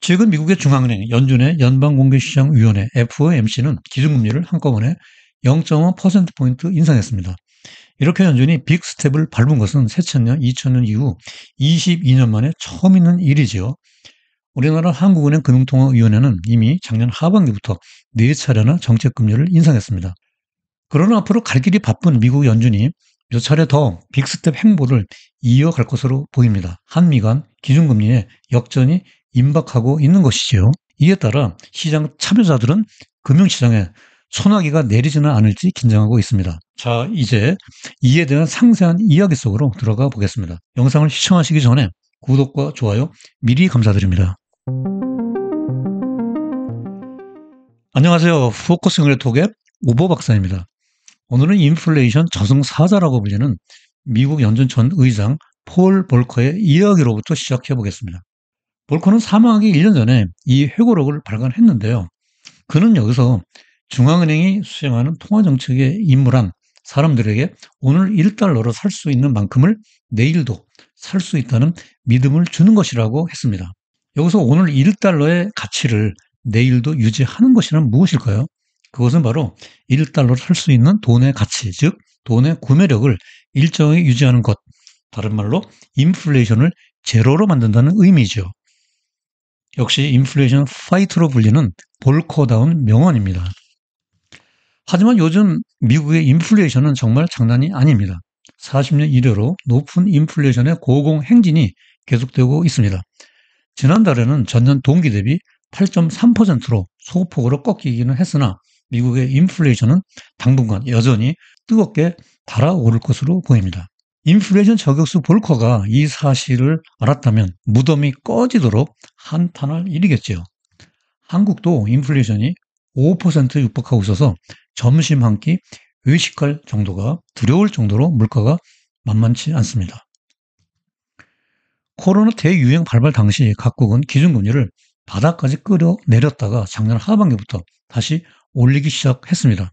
최근 미국의 중앙은행 연준의 연방공개시장위원회 FOMC는 기준금리를 한꺼번에 0.5%포인트 인상했습니다. 이렇게 연준이 빅 스텝을 밟은 것은 새천년 2000년 이후 22년 만에 처음 있는 일이지요. 우리나라 한국은행금융통화위원회는 이미 작년 하반기부터 4차례나 정책금리를 인상했습니다. 그러나 앞으로 갈 길이 바쁜 미국 연준이 몇 차례 더 빅스텝 행보를 이어갈 것으로 보입니다. 한미 간 기준금리에 역전이 임박하고 있는 것이지요. 이에 따라 시장 참여자들은 금융시장에 소나기가 내리지는 않을지 긴장하고 있습니다. 자, 이제 이에 대한 상세한 이야기 속으로 들어가 보겠습니다. 영상을 시청하시기 전에 구독과 좋아요 미리 감사드립니다. 안녕하세요. 포커스 잉글톡의 오버 박사입니다. 오늘은 인플레이션 저승사자라고 불리는 미국 연준 전 의장 폴 볼커의 이야기로부터 시작해 보겠습니다. 볼커는 사망하기 1년 전에 이 회고록을 발간했는데요. 그는 여기서 중앙은행이 수행하는 통화정책에 입문한 사람들에게 오늘 1달러로 살 수 있는 만큼을 내일도 살 수 있다는 믿음을 주는 것이라고 했습니다. 여기서 오늘 1달러의 가치를 내일도 유지하는 것이란 무엇일까요? 그것은 바로 1달러로 살 수 있는 돈의 가치, 즉 돈의 구매력을 일정하게 유지하는 것, 다른 말로 인플레이션을 제로로 만든다는 의미죠. 역시 인플레이션 파이터로 불리는 볼커다운 명언입니다. 하지만 요즘 미국의 인플레이션은 정말 장난이 아닙니다. 40년 이래로 높은 인플레이션의 고공행진이 계속되고 있습니다. 지난달에는 전년 동기 대비 8.3%로 소폭으로 꺾이기는 했으나 미국의 인플레이션은 당분간 여전히 뜨겁게 달아오를 것으로 보입니다. 인플레이션 저격수 볼커가 이 사실을 알았다면 무덤이 꺼지도록 한탄할 일이겠지요. 한국도 인플레이션이 5% 육박하고 있어서 점심 한 끼 외식할 정도가 두려울 정도로 물가가 만만치 않습니다. 코로나 대유행 발발 당시 각국은 기준금리를 바닥까지 끌어내렸다가 작년 하반기부터 다시 올리기 시작했습니다.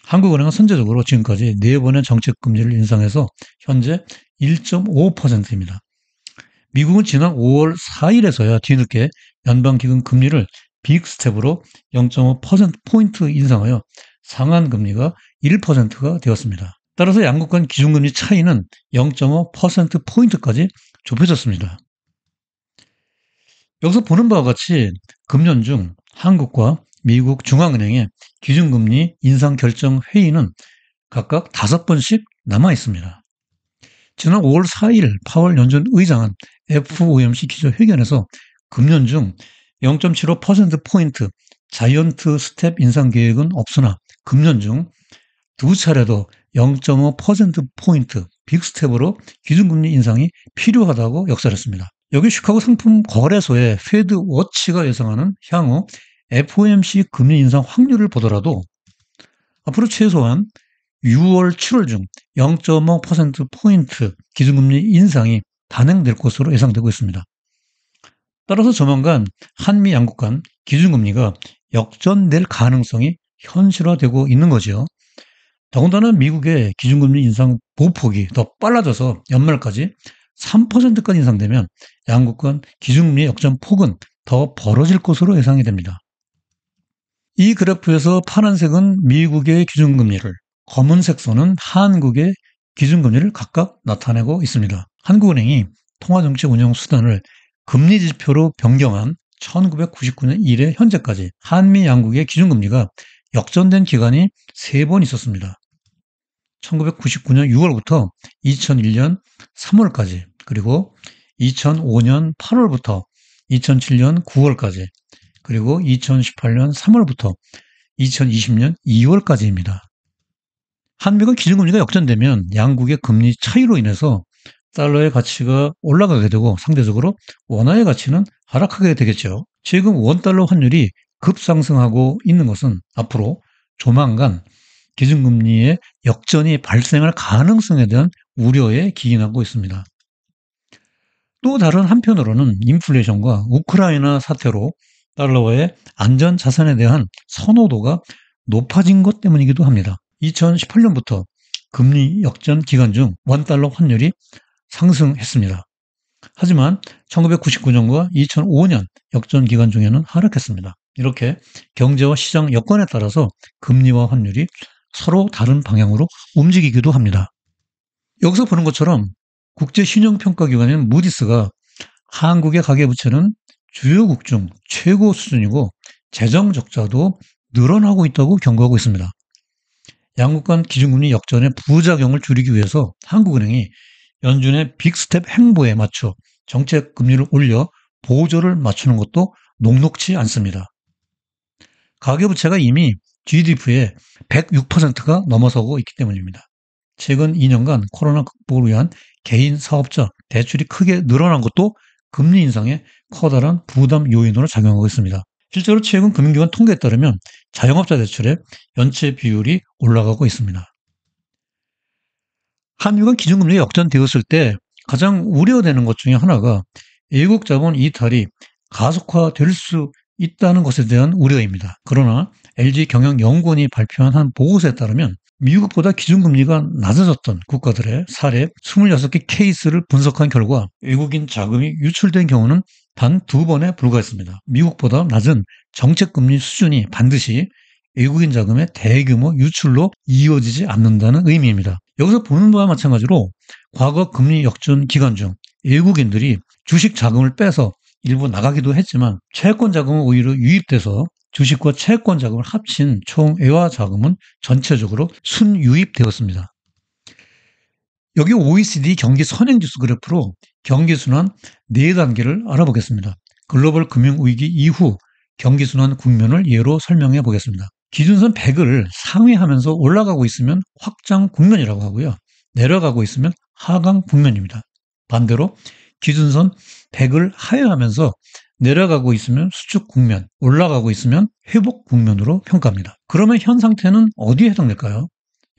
한국은행은 선제적으로 지금까지 4번의 정책금리를 인상해서 현재 1.5%입니다. 미국은 지난 5월 4일에서야 뒤늦게 연방기금 금리를 빅스텝으로 0.5%포인트 인상하여 상한금리가 1%가 되었습니다. 따라서 양국 간 기준금리 차이는 0.5%포인트까지 좁혀졌습니다. 여기서 보는 바와 같이 금년 중 한국과 미국 중앙은행의 기준금리 인상 결정 회의는 각각 5번씩 남아 있습니다. 지난 5월 4일 파월 연준 의장은 FOMC 기자회견에서 금년 중 0.75%포인트 자이언트 스텝 인상 계획은 없으나 금년 중 2차례 더 0.5%포인트 빅스텝으로 기준금리 인상이 필요하다고 역설했습니다. 여기 시카고 상품 거래소의 페드 워치가 예상하는 향후 FOMC 금리 인상 확률을 보더라도 앞으로 최소한 6월, 7월 중 0.5%포인트 기준금리 인상이 단행될 것으로 예상되고 있습니다. 따라서 조만간 한미 양국 간 기준금리가 역전될 가능성이 현실화되고 있는 거죠. 더군다나 미국의 기준금리 인상 보폭이 더 빨라져서 연말까지 3%까지 인상되면 양국 간 기준금리 역전폭은 더 벌어질 것으로 예상이 됩니다. 이 그래프에서 파란색은 미국의 기준금리를, 검은색 선은 한국의 기준금리를 각각 나타내고 있습니다. 한국은행이 통화정책 운영 수단을 금리지표로 변경한 1999년 이래 현재까지 한미 양국의 기준금리가 역전된 기간이 3번 있었습니다. 1999년 6월부터 2001년 3월까지, 그리고 2005년 8월부터 2007년 9월까지, 그리고 2018년 3월부터 2020년 2월까지입니다. 한미간 기준금리가 역전되면 양국의 금리 차이로 인해서 달러의 가치가 올라가게 되고 상대적으로 원화의 가치는 하락하게 되겠죠. 지금 원달러 환율이 급상승하고 있는 것은 앞으로 조만간 기준금리의 역전이 발생할 가능성에 대한 우려에 기인하고 있습니다. 또 다른 한편으로는 인플레이션과 우크라이나 사태로 달러와의 안전자산에 대한 선호도가 높아진 것 때문이기도 합니다. 2018년부터 금리 역전 기간 중 원달러 환율이 상승했습니다. 하지만 1999년과 2005년 역전 기간 중에는 하락했습니다. 이렇게 경제와 시장 여건에 따라서 금리와 환율이 서로 다른 방향으로 움직이기도 합니다. 여기서 보는 것처럼 국제신용평가기관인 무디스가 한국의 가계부채는 주요국 중 최고 수준이고 재정 적자도 늘어나고 있다고 경고하고 있습니다. 양국 간 기준금리 역전의 부작용을 줄이기 위해서 한국은행이 연준의 빅스텝 행보에 맞춰 정책 금리를 올려 보조를 맞추는 것도 녹록치 않습니다. 가계부채가 이미 GDP의 106%가 넘어서고 있기 때문입니다. 최근 2년간 코로나 극복을 위한 개인 사업자 대출이 크게 늘어난 것도 금리 인상에 커다란 부담 요인으로 작용하고 있습니다. 실제로 최근 금융기관 통계에 따르면 자영업자 대출의 연체 비율이 올라가고 있습니다. 한미 간 기준금리 역전되었을 때 가장 우려되는 것 중에 하나가 외국 자본 이탈이 가속화될 수 있다는 것에 대한 우려입니다. 그러나 LG경영연구원이 발표한 한 보고서에 따르면 미국보다 기준금리가 낮아졌던 국가들의 사례 26개 케이스를 분석한 결과 외국인 자금이 유출된 경우는 단 2번에 불과했습니다. 미국보다 낮은 정책금리 수준이 반드시 외국인 자금의 대규모 유출로 이어지지 않는다는 의미입니다. 여기서 보는 바와 마찬가지로 과거 금리 역전 기간 중 외국인들이 주식 자금을 빼서 일부 나가기도 했지만 채권 자금은 오히려 유입돼서 주식과 채권 자금을 합친 총 외화 자금은 전체적으로 순유입되었습니다. 여기 OECD 경기 선행지수 그래프로 경기순환 4단계를 알아보겠습니다. 글로벌 금융위기 이후 경기순환 국면을 예로 설명해 보겠습니다. 기준선 100을 상회하면서 올라가고 있으면 확장 국면이라고 하고요. 내려가고 있으면 하강 국면입니다. 반대로 기준선 100을 하회하면서 내려가고 있으면 수축 국면, 올라가고 있으면 회복 국면으로 평가합니다. 그러면 현 상태는 어디에 해당될까요?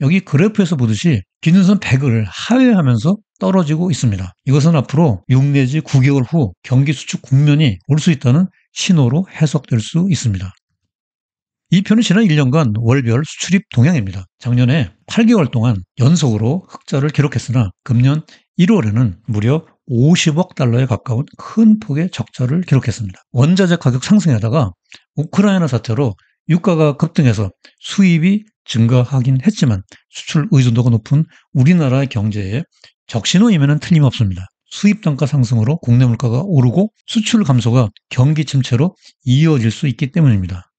여기 그래프에서 보듯이 기준선 100을 하회하면서 떨어지고 있습니다. 이것은 앞으로 6 내지 9개월 후 경기 수축 국면이 올 수 있다는 신호로 해석될 수 있습니다. 이 표는 지난 1년간 월별 수출입 동향입니다. 작년에 8개월 동안 연속으로 흑자를 기록했으나 금년 1월에는 무려 50억 달러에 가까운 큰 폭의 적자를 기록했습니다. 원자재 가격 상승에다가 우크라이나 사태로 유가가 급등해서 수입이 증가하긴 했지만 수출 의존도가 높은 우리나라의 경제에 적신호임에는 틀림없습니다. 수입 단가 상승으로 국내 물가가 오르고 수출 감소가 경기 침체로 이어질 수 있기 때문입니다.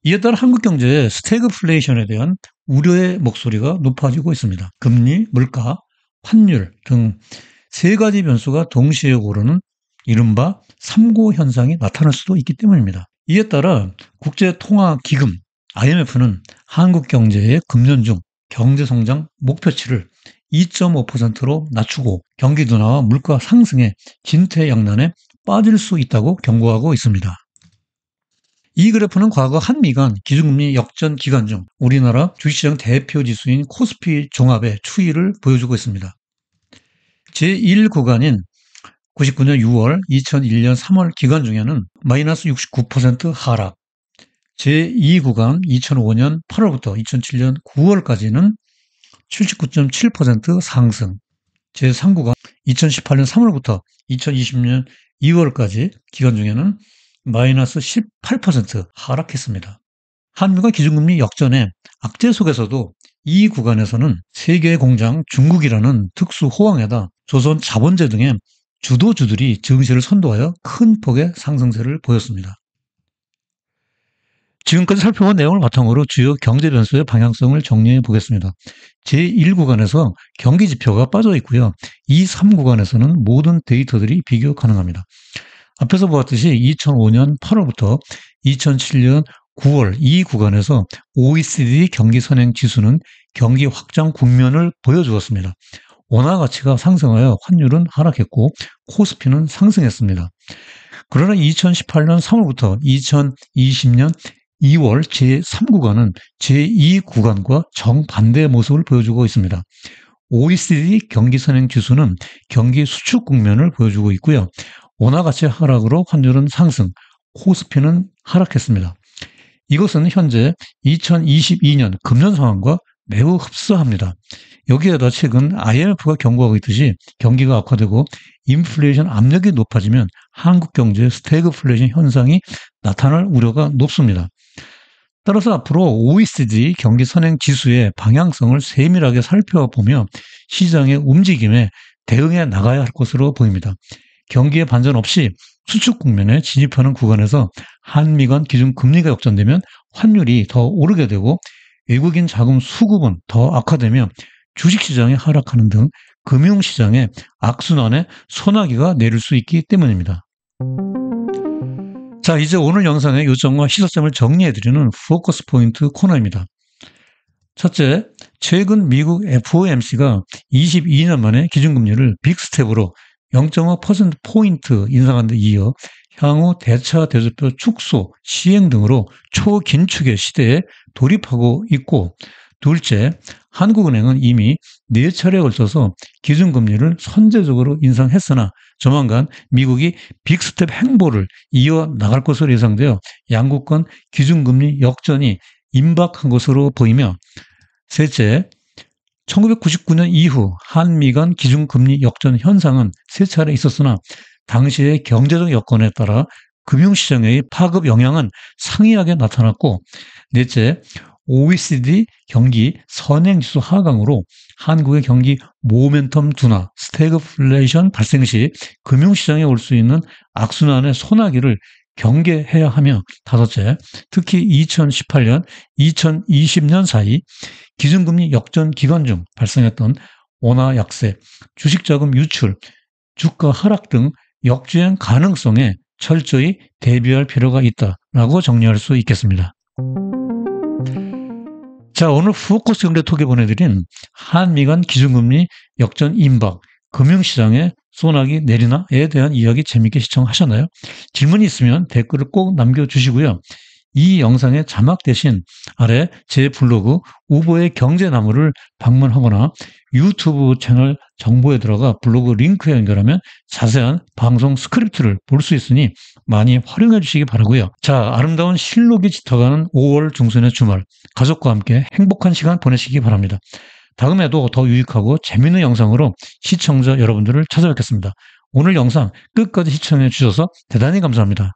이에 따라 한국 경제의 스태그플레이션에 대한 우려의 목소리가 높아지고 있습니다. 금리, 물가, 환율 등 3가지 변수가 동시에 오르는 이른바 3고 현상이 나타날 수도 있기 때문입니다. 이에 따라 국제통화기금 IMF는 한국 경제의 금년 중 경제성장 목표치를 2.5%로 낮추고 경기 둔화와 물가 상승의 진퇴양난에 빠질 수 있다고 경고하고 있습니다. 이 그래프는 과거 한미 간 기준금리 역전 기간 중 우리나라 주식시장 대표 지수인 코스피 종합의 추이를 보여주고 있습니다. 제1 구간인 99년 6월, 2001년 3월 기간 중에는 마이너스 69% 하락, 제2 구간 2005년 8월부터 2007년 9월까지는 79.7% 상승, 제3 구간 2018년 3월부터 2020년 2월까지 기간 중에는 마이너스 18% 하락했습니다. 한미가 기준금리 역전의 악재 속에서도 이 구간에서는 세계의 공장 중국이라는 특수 호황에다 조선 자본재 등의 주도주들이 증시를 선도하여 큰 폭의 상승세를 보였습니다. 지금까지 살펴본 내용을 바탕으로 주요 경제 변수의 방향성을 정리해 보겠습니다. 제1 구간에서 경기 지표가 빠져 있고요. 2, 3 구간에서는 모든 데이터들이 비교 가능합니다. 앞에서 보았듯이 2005년 8월부터 2007년 9월 이 구간에서 OECD 경기 선행 지수는 경기 확장 국면을 보여주었습니다. 원화 가치가 상승하여 환율은 하락했고 코스피는 상승했습니다. 그러나 2018년 3월부터 2020년 2월 제3 구간은 제2 구간과 정반대의 모습을 보여주고 있습니다. OECD 경기 선행 지수는 경기 수축 국면을 보여주고 있고요. 원화 가치 하락으로 환율은 상승, 코스피는 하락했습니다. 이것은 현재 2022년 금년 상황과 매우 흡사합니다. 여기에다 최근 IMF가 경고하고 있듯이 경기가 악화되고 인플레이션 압력이 높아지면 한국 경제의 스태그플레이션 현상이 나타날 우려가 높습니다. 따라서 앞으로 OECD 경기 선행 지수의 방향성을 세밀하게 살펴보며 시장의 움직임에 대응해 나가야 할 것으로 보입니다. 경기의 반전 없이 수축 국면에 진입하는 구간에서 한미 간 기준 금리가 역전되면 환율이 더 오르게 되고 외국인 자금 수급은 더 악화되며 주식시장이 하락하는 등 금융시장의 악순환에 소나기가 내릴 수 있기 때문입니다. 자, 이제 오늘 영상의 요점과 시사점을 정리해드리는 포커스 포인트 코너입니다. 첫째, 최근 미국 FOMC가 22년 만에 기준금리를 빅스텝으로 0.5%포인트 인상한 데 이어 향후 대차 대조표 축소, 시행 등으로 초긴축의 시대에 돌입하고 있고, 둘째, 한국은행은 이미 4차례에 걸쳐서 기준금리를 선제적으로 인상했으나 조만간 미국이 빅스텝 행보를 이어나갈 것으로 예상되어 양국 간 기준금리 역전이 임박한 것으로 보이며, 셋째, 1999년 이후 한미 간 기준금리 역전 현상은 3차례 있었으나 당시의 경제적 여건에 따라 금융시장의 파급 영향은 상이하게 나타났고, 넷째, OECD 경기 선행지수 하강으로 한국의 경기 모멘텀 둔화, 스태그플레이션 발생 시 금융시장에 올 수 있는 악순환의 소나기를 경계해야 하며, 다섯째, 특히 2018년, 2020년 사이 기준금리 역전 기간 중 발생했던 원화 약세, 주식자금 유출, 주가 하락 등 역주행 가능성에 철저히 대비할 필요가 있다라고 정리할 수 있겠습니다. 자, 오늘 포커스 경제 톡에 보내드린 한미 간 기준금리 역전 임박, 금융시장에 소나기 내리나에 대한 이야기 재밌게 시청하셨나요? 질문이 있으면 댓글을 꼭 남겨주시고요. 이 영상의 자막 대신 아래 제 블로그 우보의 경제나무를 방문하거나 유튜브 채널 정보에 들어가 블로그 링크에 연결하면 자세한 방송 스크립트를 볼 수 있으니 많이 활용해 주시기 바라고요. 자, 아름다운 실록이 짙어가는 5월 중순의 주말, 가족과 함께 행복한 시간 보내시기 바랍니다. 다음에도 더 유익하고 재미있는 영상으로 시청자 여러분들을 찾아뵙겠습니다. 오늘 영상 끝까지 시청해 주셔서 대단히 감사합니다.